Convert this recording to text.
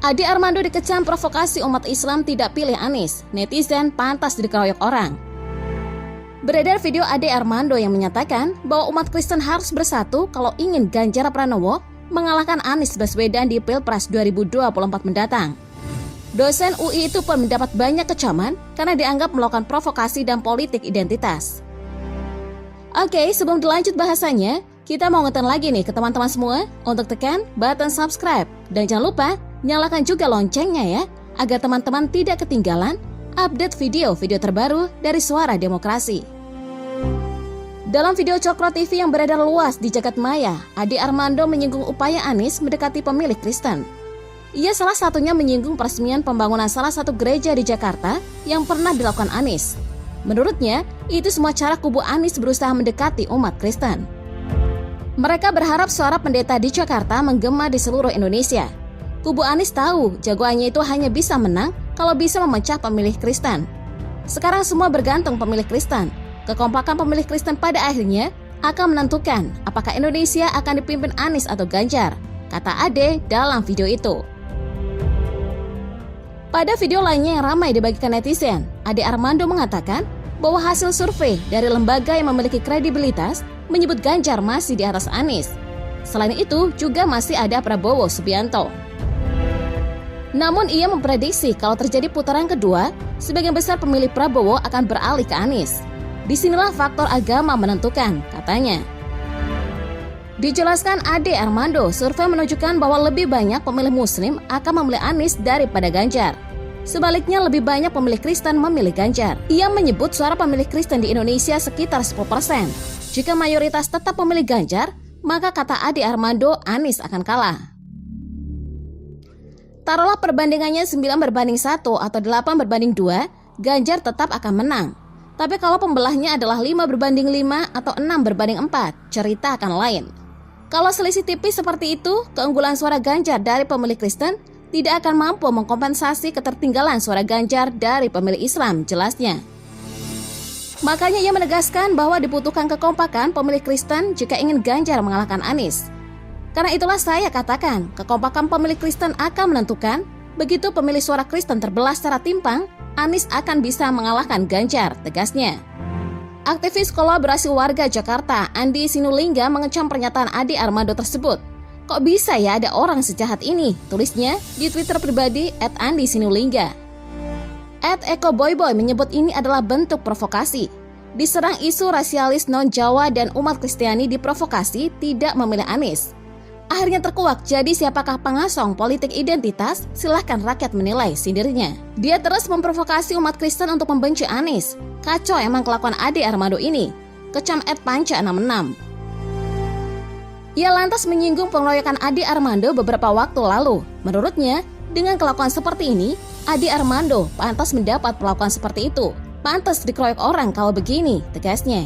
Ade Armando dikecam provokasi umat Islam tidak pilih Anies, netizen pantas dikeroyok orang. Beredar video Ade Armando yang menyatakan bahwa umat Kristen harus bersatu kalau ingin Ganjar Pranowo mengalahkan Anies Baswedan di Pilpres 2024 mendatang. Dosen UI itu pun mendapat banyak kecaman karena dianggap melakukan provokasi dan politik identitas. Oke, sebelum dilanjut bahasanya, kita mau ngetin lagi nih ke teman-teman semua untuk tekan button subscribe. Dan jangan lupa nyalakan juga loncengnya ya, agar teman-teman tidak ketinggalan update video-video terbaru dari Suara Demokrasi. Dalam video Cokro TV yang beredar luas di jagat maya, Ade Armando menyinggung upaya Anies mendekati pemilih Kristen. Ia salah satunya menyinggung peresmian pembangunan salah satu gereja di Jakarta yang pernah dilakukan Anies. Menurutnya, itu semua cara kubu Anies berusaha mendekati umat Kristen. Mereka berharap suara pendeta di Jakarta menggema di seluruh Indonesia. Kubu Anies tahu jagoannya itu hanya bisa menang kalau bisa memecah pemilih Kristen. Sekarang semua bergantung pemilih Kristen. Kekompakan pemilih Kristen pada akhirnya akan menentukan apakah Indonesia akan dipimpin Anies atau Ganjar, kata Ade dalam video itu. Pada video lainnya yang ramai dibagikan netizen, Ade Armando mengatakan bahwa hasil survei dari lembaga yang memiliki kredibilitas menyebut Ganjar masih di atas Anies. Selain itu, juga masih ada Prabowo Subianto. Namun ia memprediksi kalau terjadi putaran kedua, sebagian besar pemilih Prabowo akan beralih ke Anies. Disinilah faktor agama menentukan, katanya. Dijelaskan Ade Armando, survei menunjukkan bahwa lebih banyak pemilih Muslim akan memilih Anies daripada Ganjar. Sebaliknya lebih banyak pemilih Kristen memilih Ganjar. Ia menyebut suara pemilih Kristen di Indonesia sekitar 10%. Jika mayoritas tetap memilih Ganjar, maka kata Ade Armando, Anies akan kalah. Taruhlah perbandingannya 9:1 atau 8:2, Ganjar tetap akan menang. Tapi kalau pembelahnya adalah 5:5 atau 6:4, cerita akan lain. Kalau selisih tipis seperti itu, keunggulan suara Ganjar dari pemilih Kristen tidak akan mampu mengkompensasi ketertinggalan suara Ganjar dari pemilih Islam, jelasnya. Makanya ia menegaskan bahwa dibutuhkan kekompakan pemilih Kristen jika ingin Ganjar mengalahkan Anies. Karena itulah saya katakan, kekompakan pemilih Kristen akan menentukan, begitu pemilih suara Kristen terbelah secara timpang, Anies akan bisa mengalahkan Ganjar, tegasnya. Aktivis kolaborasi warga Jakarta, Andi Sinulinga, mengecam pernyataan Ade Armando tersebut. Kok bisa ya ada orang sejahat ini? Tulisnya di Twitter pribadi @AndiSinulinga. @EkoBoyBoy menyebut ini adalah bentuk provokasi. Diserang isu rasialis non-Jawa dan umat Kristiani diprovokasi tidak memilih Anies. Akhirnya terkuak, jadi siapakah pengasong politik identitas? Silahkan rakyat menilai, sindirnya. Dia terus memprovokasi umat Kristen untuk membenci Anies. Kacau emang kelakuan Ade Armando ini, kecam @panca66. Ia lantas menyinggung pengeroyokan Ade Armando beberapa waktu lalu. Menurutnya, dengan kelakuan seperti ini, Ade Armando pantas mendapat perlakuan seperti itu. Pantas dikeroyok orang kalau begini, tegasnya.